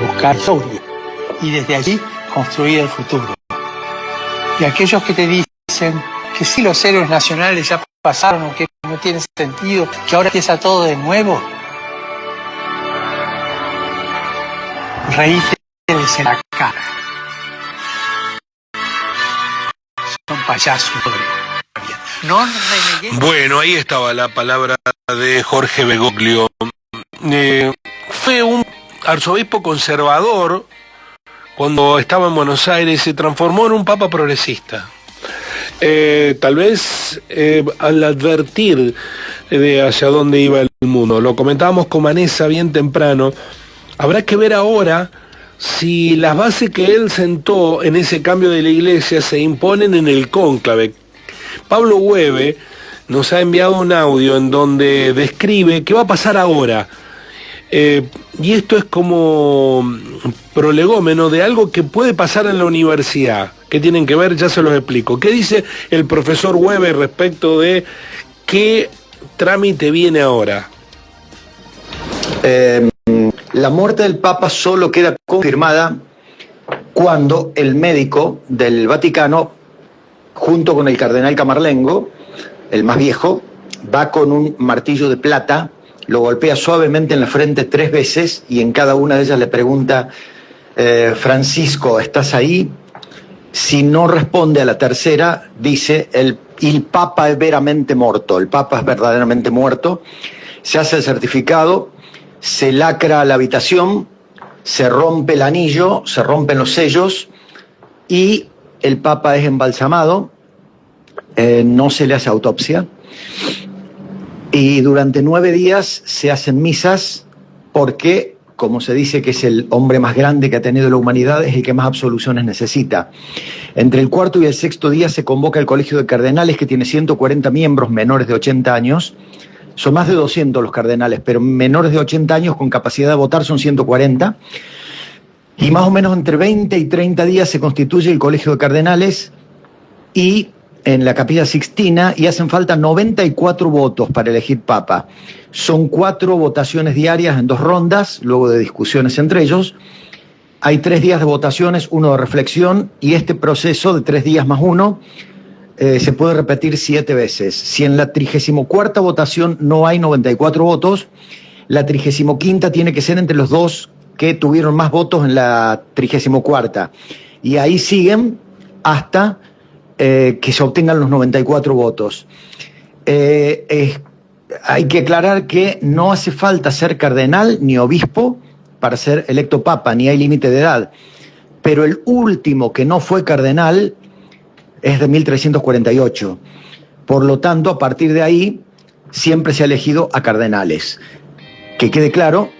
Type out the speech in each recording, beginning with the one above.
buscar historia y desde allí construir el futuro. Y aquellos que te dicen que sí, los héroes nacionales ya pasaron o que no tiene sentido, que ahora empieza todo de nuevo, reíte en la cara. Son payasos. Bueno, ahí estaba la palabra de Jorge Bergoglio. Fue un arzobispo conservador cuando estaba en Buenos Aires, se transformó en un papa progresista. Tal vez al advertir de hacia dónde iba el mundo, lo comentábamos con Vanessa bien temprano, habrá que ver ahora si las bases que él sentó en ese cambio de la iglesia se imponen en el cónclave. Pablo Hueve nos ha enviado un audio en donde describe qué va a pasar ahora. Y esto es como prolegómeno de algo que puede pasar en la universidad. ¿Qué tienen que ver? Ya se los explico. ¿Qué dice el profesor Hueve respecto de qué trámite viene ahora? La muerte del Papa solo queda confirmada cuando el médico del Vaticano, junto con el cardenal Camarlengo, el más viejo, va con un martillo de plata, lo golpea suavemente en la frente 3 veces y en cada una de ellas le pregunta, Francisco, ¿estás ahí? Si no responde a la tercera, dice, el Papa es veramente muerto, el Papa es verdaderamente muerto. Se hace el certificado, se lacra la habitación, se rompe el anillo, se rompen los sellos y el Papa es embalsamado, no se le hace autopsia. Y durante 9 días se hacen misas porque, como se dice que es el hombre más grande que ha tenido la humanidad, es el que más absoluciones necesita. Entre el 4º y el 6º día se convoca el Colegio de Cardenales, que tiene 140 miembros menores de 80 años. Son más de 200 los cardenales, pero menores de 80 años con capacidad de votar son 140. Y más o menos entre 20 y 30 días se constituye el Colegio de Cardenales y en la Capilla Sixtina, y hacen falta 94 votos para elegir papa. Son 4 votaciones diarias en 2 rondas, luego de discusiones entre ellos. Hay 3 días de votaciones, 1 de reflexión, y este proceso de 3 días más 1 se puede repetir 7 veces. Si en la 34ª votación no hay 94 votos, la 35ª tiene que ser entre los 2 que tuvieron más votos en la 34ª. Y ahí siguen hasta que se obtengan los 94 votos. Hay que aclarar que no hace falta ser cardenal ni obispo para ser electo papa, ni hay límite de edad. Pero el último que no fue cardenal es de 1348. Por lo tanto, a partir de ahí, siempre se ha elegido a cardenales. Que quede claro,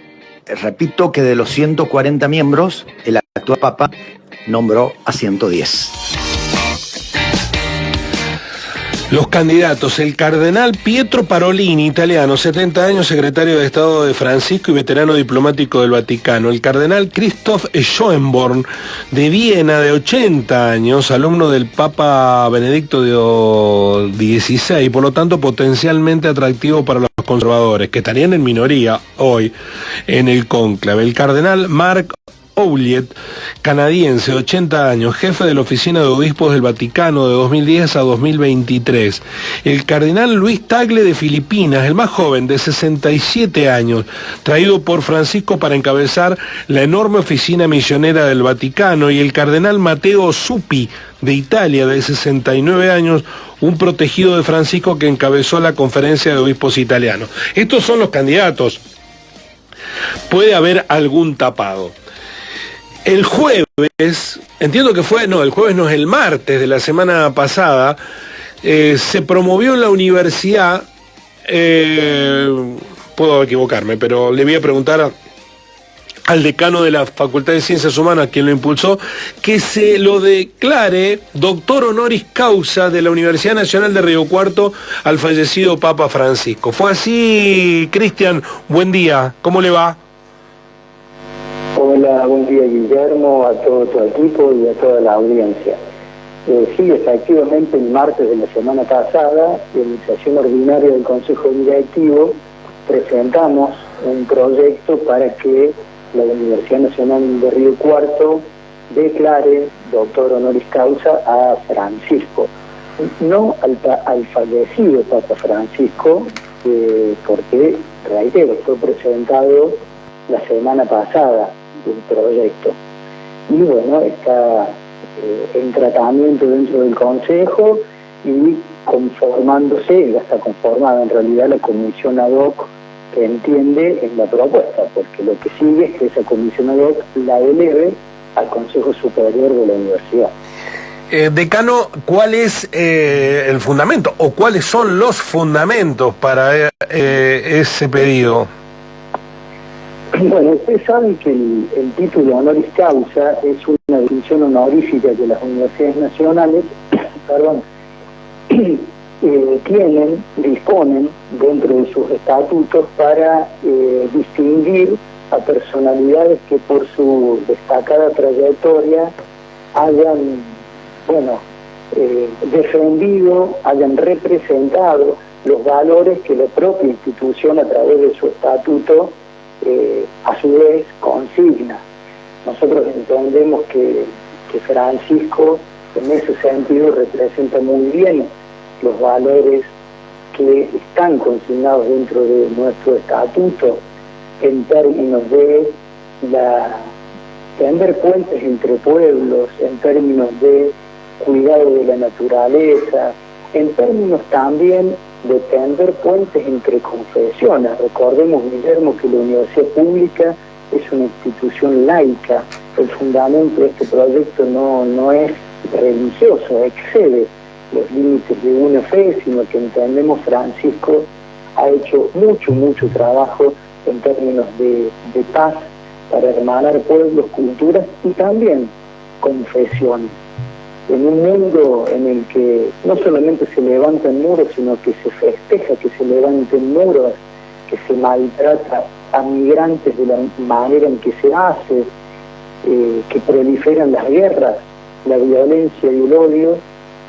repito que de los 140 miembros, el actual papa nombró a 110. Los candidatos: el cardenal Pietro Parolini, italiano, 70 años, secretario de Estado de Francisco y veterano diplomático del Vaticano. El cardenal Christoph Schoenborn, de Viena, de 80 años, alumno del Papa Benedicto XVI, por lo tanto potencialmente atractivo para los conservadores, que estarían en minoría hoy en el cónclave. El cardenal Mark Ouellet, canadiense, 80 años, jefe de la Oficina de Obispos del Vaticano de 2010 a 2023. El cardenal Luis Tagle, de Filipinas, el más joven, de 67 años, traído por Francisco para encabezar la enorme oficina misionera del Vaticano. Y el cardenal Matteo Zuppi, de Italia, de 69 años, un protegido de Francisco que encabezó la Conferencia de Obispos Italianos. Estos son los candidatos. Puede haber algún tapado. El jueves, entiendo que fue, no, el jueves no, es el martes de la semana pasada, se promovió en la universidad, puedo equivocarme, pero le voy a preguntar al decano de la Facultad de Ciencias Humanas, quien lo impulsó, que se lo declare doctor honoris causa de la Universidad Nacional de Río Cuarto al fallecido Papa Francisco. ¿Fue así, Cristian? Buen día, ¿cómo le va? Hola, buen día Guillermo, a todo tu equipo y a toda la audiencia. Sí, efectivamente, el martes de la semana pasada, en sesión ordinaria del Consejo Directivo, presentamos un proyecto para que la Universidad Nacional de Río Cuarto declare doctor honoris causa a Francisco, no al fallecido Papa Francisco, porque, reitero, fue presentado la semana pasada el proyecto. Y bueno, está en tratamiento dentro del Consejo y conformándose, ya está conformada en realidad la comisión ad hoc que entiende en la propuesta, porque lo que sigue es que esa comisión ad hoc la eleve al Consejo Superior de la Universidad. Decano, ¿cuál es el fundamento o cuáles son los fundamentos para ese pedido? Bueno, ustedes saben que el título honoris causa es una distinción honorífica que las universidades nacionales disponen dentro de sus estatutos para distinguir a personalidades que por su destacada trayectoria hayan defendido, hayan representado los valores que la propia institución a través de su estatuto a su vez consigna. Nosotros entendemos que Francisco en ese sentido representa muy bien los valores que están consignados dentro de nuestro estatuto en términos de tender puentes entre pueblos, en términos de cuidado de la naturaleza, en términos también de tender puentes entre confesiones. Recordemos, Guillermo, que la universidad pública es una institución laica. El fundamento de este proyecto no es religioso, excede los límites de una fe, sino que entendemos Francisco ha hecho mucho trabajo en términos de paz para hermanar pueblos, culturas y también confesiones. En un mundo en el que no solamente se levantan muros, sino que se festeja que se levanten muros, que se maltrata a migrantes de la manera en que se hace, que proliferan las guerras, la violencia y el odio,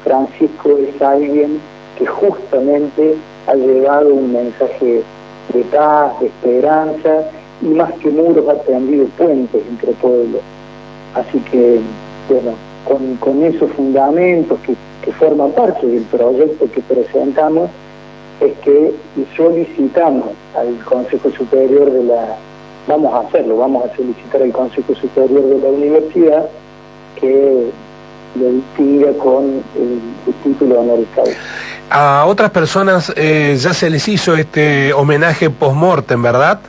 Francisco es alguien que justamente ha llevado un mensaje de paz, de esperanza, y más que muros ha tendido puentes entre pueblos. Así que, bueno, con esos fundamentos que forman parte del proyecto que presentamos, es que solicitamos al Consejo Superior vamos a solicitar al Consejo Superior de la Universidad que lo distinga con el título honoris causa. A otras personas ya se les hizo este homenaje post-mortem, ¿verdad?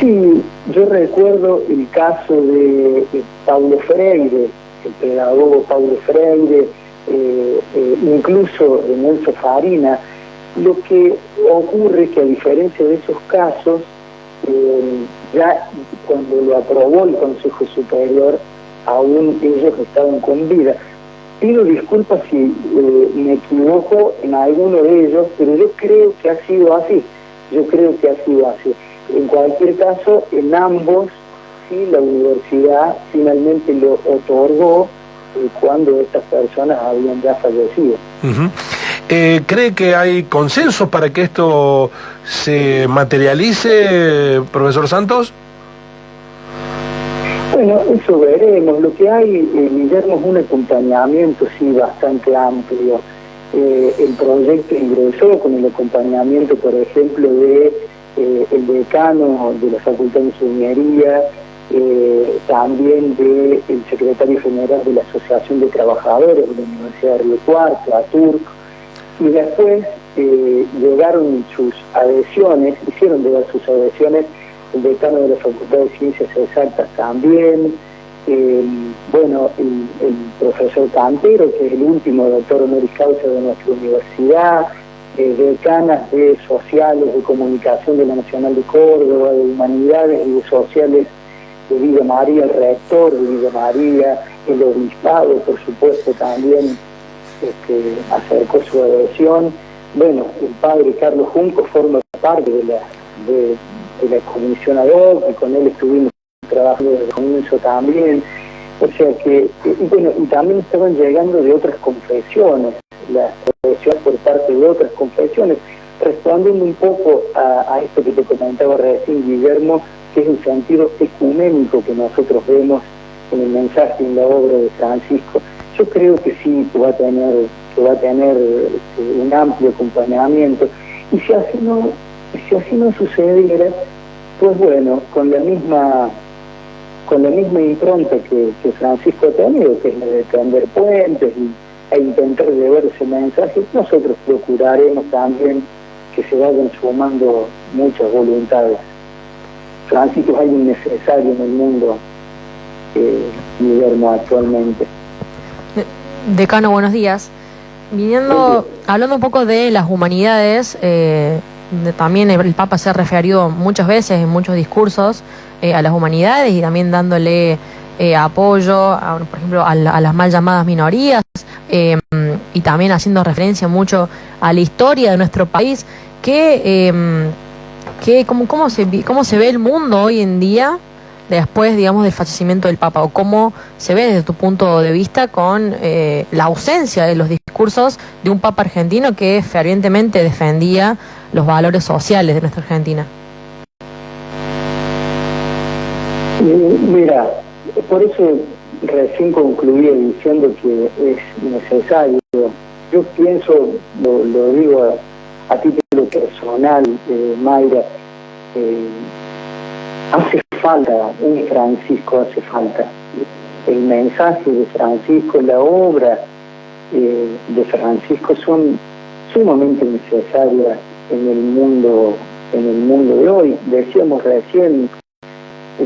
Sí, yo recuerdo el caso de Paulo Freire, el pedagogo Paulo Freire, incluso de Nelson Farina. Lo que ocurre es que a diferencia de esos casos, ya cuando lo aprobó el Consejo Superior, aún ellos estaban con vida. Pido disculpas si me equivoco en alguno de ellos, pero yo creo que ha sido así. En cualquier caso, en ambos, sí, la universidad finalmente lo otorgó cuando estas personas habían ya fallecido. Uh-huh. ¿Cree que hay consenso para que esto se materialice, profesor Santos? Bueno, eso veremos. Lo que hay, Guillermo, es un acompañamiento sí bastante amplio. El proyecto ingresó con el acompañamiento, por ejemplo, de el decano de la Facultad de Ingeniería, también del secretario general de la Asociación de Trabajadores de la Universidad de Río Cuarto, ATURC, y después llegaron sus adhesiones, hicieron llegar sus adhesiones el decano de la Facultad de Ciencias Exactas también, el profesor Cantero, que es el último doctor honoris causa de nuestra universidad, decanas de Sociales, de Comunicación de la Nacional de Córdoba, de Humanidades y de Sociales de Villa María, el rector de Villa María, el obispado, por supuesto, también acercó su adhesión. Bueno, el padre Carlos Junco forma parte de la comisión ad hoc, y con él estuvimos trabajando desde el comienzo también. O sea que, y también estaban llegando de otras confesiones, las adhesiones por parte de otras confesiones. respondiendo un poco a esto que te comentaba recién, Guillermo, que es el sentido ecuménico que nosotros vemos en el mensaje, en la obra de Francisco, yo creo que sí, que va a tener un amplio acompañamiento. Y si así no sucediera, pues bueno, con la misma impronta que Francisco ha tenido, que es la de tender puentes e intentar llevar ese mensaje, nosotros procuraremos también que se vayan sumando muchas voluntades. Francisco es alguien necesario en el mundo, Guillermo, actualmente. Decano, buenos días. Hablando un poco de las humanidades, también el Papa se ha referido muchas veces en muchos discursos a las humanidades y también dándole apoyo, por ejemplo, a las mal llamadas minorías, y también haciendo referencia mucho a la historia de nuestro país. ¿Cómo se ve el mundo hoy en día después, digamos, del fallecimiento del Papa? ¿O cómo se ve desde tu punto de vista con la ausencia de los discursos de un Papa argentino que fervientemente defendía los valores sociales de nuestra Argentina? Mira, por eso recién concluía diciendo que es necesario. Yo pienso, lo digo a título personal, Mayra, hace falta un Francisco, hace falta. El mensaje de Francisco, la obra de Francisco son sumamente necesarias en el mundo de hoy. Decíamos recién,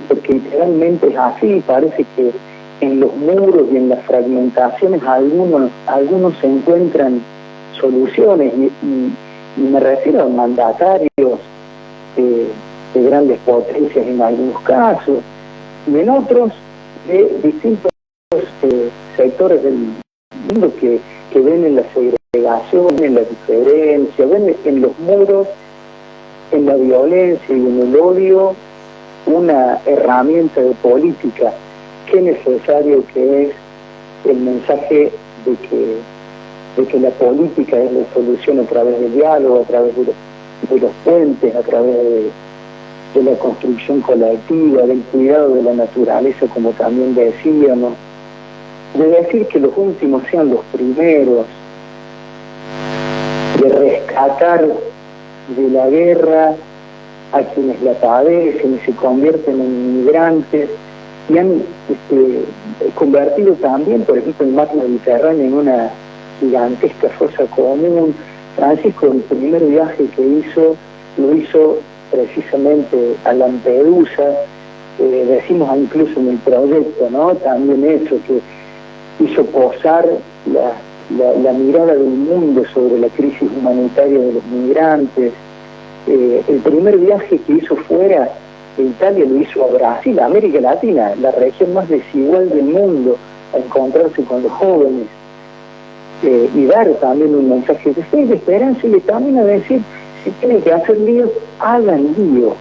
porque literalmente es así, parece que en los muros y en las fragmentaciones algunos se encuentran soluciones, y me refiero a mandatarios de grandes potencias en algunos casos, y en otros de distintos sectores del mundo que ven en la segregación, en la diferencia, ven en los muros, en la violencia y en el odio, una herramienta de política. Qué necesario que es el mensaje de que la política es la solución a través del diálogo, a través de los puentes, a través de la construcción colectiva, del cuidado de la naturaleza, como también decíamos, de decir que los últimos sean los primeros, de rescatar de la guerra a quienes la padecen y se convierten en inmigrantes, y han convertido también, por ejemplo, el mar Mediterráneo en una gigantesca fosa común. Francisco, el primer viaje que hizo, lo hizo precisamente a Lampedusa, decimos incluso en el proyecto, ¿no? También eso, que hizo posar la mirada del mundo sobre la crisis humanitaria de los migrantes. El primer viaje que hizo fuera de Italia lo hizo a Brasil, a América Latina, la región más desigual del mundo, a encontrarse con los jóvenes, y dar también un mensaje de fe y de esperanza, y también a decir, si tienen que hacer líos, hagan lío.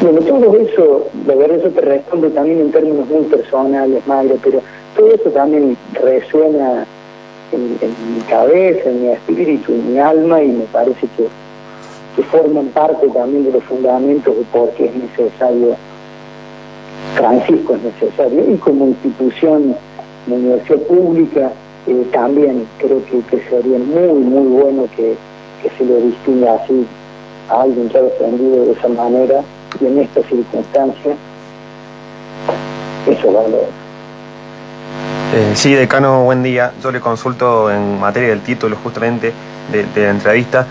Bueno, todo eso, de verdad, eso te respondo también en términos muy personales, Mayra, pero todo eso también resuena en mi cabeza, en mi espíritu, en mi alma, y me parece que forman parte también de los fundamentos de por qué es necesario, Francisco es necesario, y como institución de universidad pública también creo que sería muy, muy bueno que se lo distinga así a alguien que ha defendido de esa manera y en esta circunstancia eso valor. Sí, decano, buen día. Yo le consulto en materia del título justamente de la entrevista.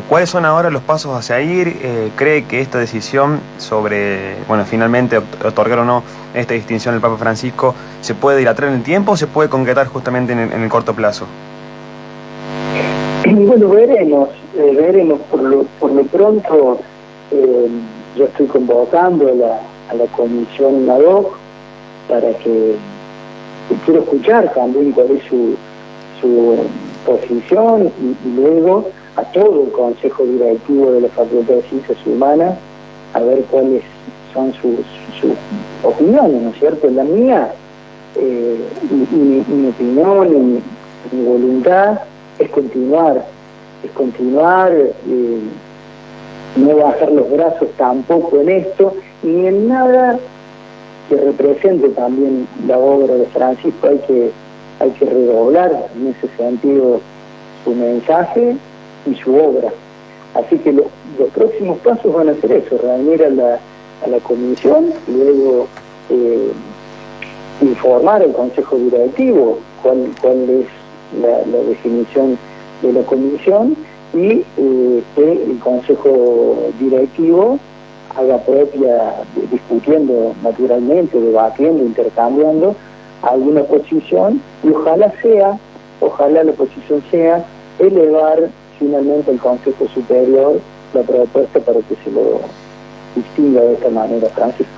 ¿Cuáles son ahora los pasos a seguir? ¿Cree que esta decisión sobre, finalmente otorgar o no esta distinción al Papa Francisco se puede dilatar en el tiempo o se puede concretar justamente en el corto plazo? Bueno, veremos. Por lo pronto, yo estoy convocando a la comisión ad hoc para que quiero escuchar también cuál es su posición y luego a todo el Consejo Directivo de la Facultad de Ciencias Humanas a ver cuáles son sus opiniones, ¿no es cierto? La mía, mi opinión y mi voluntad es continuar es continuar, no bajar los brazos tampoco en esto, ni en nada que represente también la obra de Francisco. Hay que redoblar en ese sentido su mensaje y su obra. Así que los próximos pasos van a ser eso, reunir a la comisión, luego informar al consejo directivo cuál es la definición de la comisión, y que el consejo directivo haga propia, discutiendo naturalmente, debatiendo, intercambiando alguna posición, y ojalá la posición sea elevar finalmente al Consejo Superior la propuesta para que se lo distinga de esta manera, Francisco.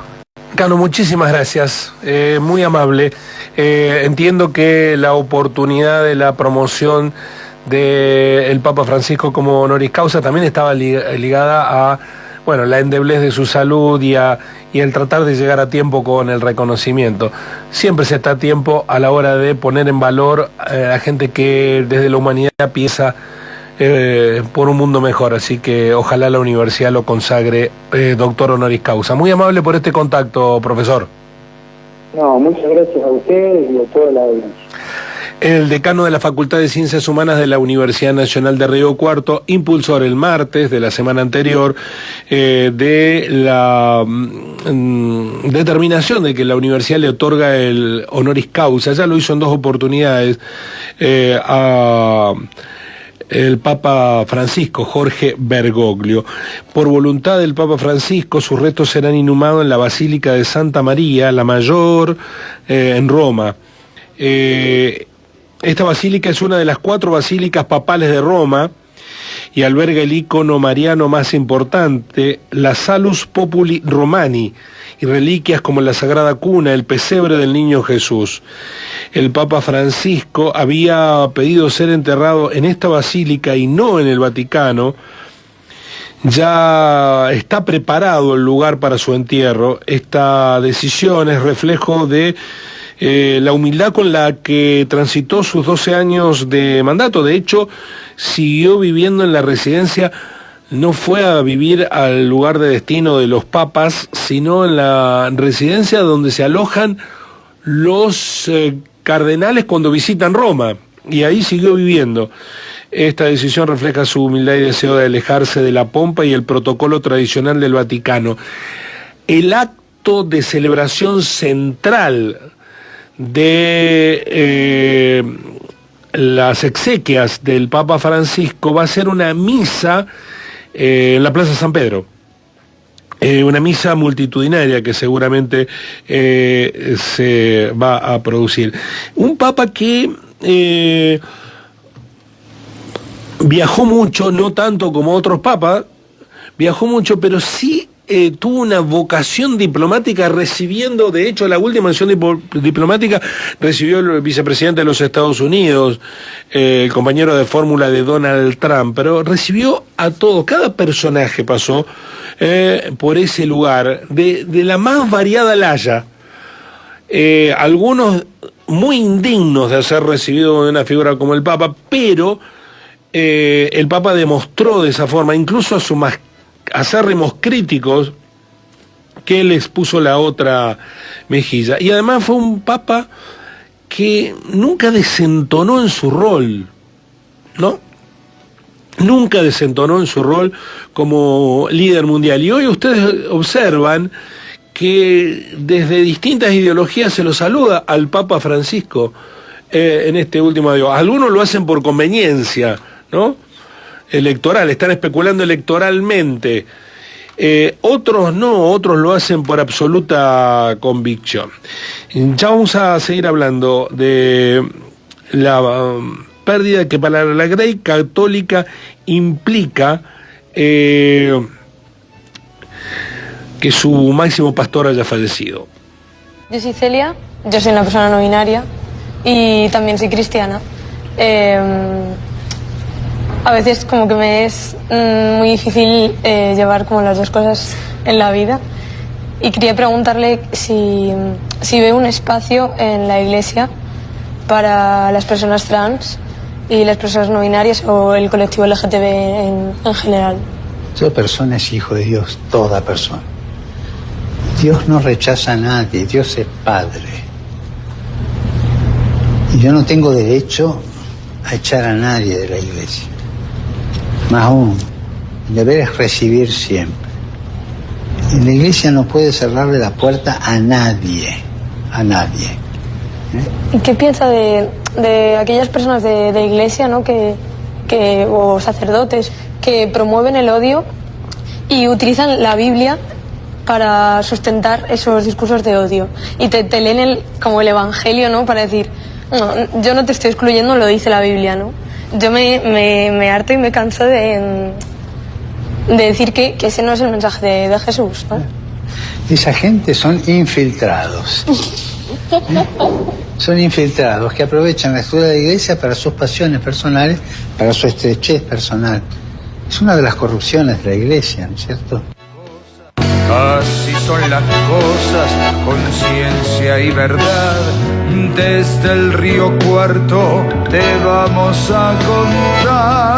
Cano, muchísimas gracias, muy amable. Entiendo que la oportunidad de la promoción del Papa Francisco como honoris causa también estaba ligada a la endeblez de su salud y el tratar de llegar a tiempo con el reconocimiento. Siempre se está a tiempo a la hora de poner en valor a la gente que desde la humanidad piensa por un mundo mejor, así que ojalá la universidad lo consagre doctor honoris causa. Muy amable por este contacto, profesor. No, muchas gracias a ustedes y a toda la audiencia. El decano de la Facultad de Ciencias Humanas de la Universidad Nacional de Río Cuarto, impulsor el martes de la semana anterior de la determinación de que la universidad le otorga el honoris causa. Ya lo hizo en 2 oportunidades a el Papa Francisco, Jorge Bergoglio. Por voluntad del Papa Francisco, sus restos serán inhumados en la Basílica de Santa María, la Mayor, en Roma. Esta basílica es una de las 4 basílicas papales de Roma y alberga el ícono mariano más importante, la Salus Populi Romani, y reliquias como la Sagrada Cuna, el pesebre del Niño Jesús. El Papa Francisco había pedido ser enterrado en esta basílica y no en el Vaticano. Ya está preparado el lugar para su entierro. Esta decisión es reflejo de la humildad con la que transitó sus 12 años de mandato. De hecho, siguió viviendo en la residencia. No fue a vivir al lugar de destino de los papas, sino en la residencia donde se alojan los cardenales cuando visitan Roma, y ahí siguió viviendo. Esta decisión refleja su humildad y deseo de alejarse de la pompa y el protocolo tradicional del Vaticano. El acto de celebración central de las exequias del Papa Francisco va a ser una misa en la Plaza San Pedro, una misa multitudinaria que seguramente se va a producir. Un Papa que viajó mucho, no tanto como otros papas, viajó mucho, pero sí tuvo una vocación diplomática, recibiendo, de hecho, la última misión diplomática recibió el vicepresidente de los Estados Unidos, el compañero de fórmula de Donald Trump, pero recibió a todos, cada personaje pasó por ese lugar, de la más variada laya, algunos muy indignos de ser recibido de una figura como el Papa, pero el Papa demostró de esa forma, incluso a sus más acérrimos críticos, que les puso la otra mejilla. Y además fue un Papa que nunca desentonó en su rol, ¿no? Nunca desentonó en su rol como líder mundial. Y hoy ustedes observan que desde distintas ideologías se lo saluda al Papa Francisco en este último año. Algunos lo hacen por conveniencia, ¿no? Electoral, están especulando electoralmente. Otros no, otros lo hacen por absoluta convicción. Ya vamos a seguir hablando de la pérdida que para la Grey Católica implica que su máximo pastor haya fallecido. Yo soy Celia, yo soy una persona no binaria y también soy cristiana. A veces como que me es muy difícil llevar como las dos cosas en la vida, y quería preguntarle si ve un espacio en la iglesia para las personas trans y las personas no binarias o el colectivo LGTB en general? Toda persona es hijo de Dios, toda persona. Dios no rechaza a nadie, Dios es Padre. Y yo no tengo derecho a echar a nadie de la iglesia. Más aún, el deber es recibir siempre. Y la iglesia no puede cerrarle la puerta a nadie, a nadie. ¿Y qué piensa de aquellas personas de iglesia, ¿no? o sacerdotes que promueven el odio y utilizan la Biblia para sustentar esos discursos de odio? Y te leen como el Evangelio, ¿no? Para decir, no, yo no te estoy excluyendo, lo dice la Biblia, ¿no? Yo me harto y me canso de decir que ese no es el mensaje de Jesús, ¿no? Esa gente son infiltrados. Son infiltrados que aprovechan la estructura de la iglesia para sus pasiones personales, para su estrechez personal. Es una de las corrupciones de la iglesia, ¿no es cierto? Así son las cosas, conciencia y verdad. Desde el Río Cuarto te vamos a contar.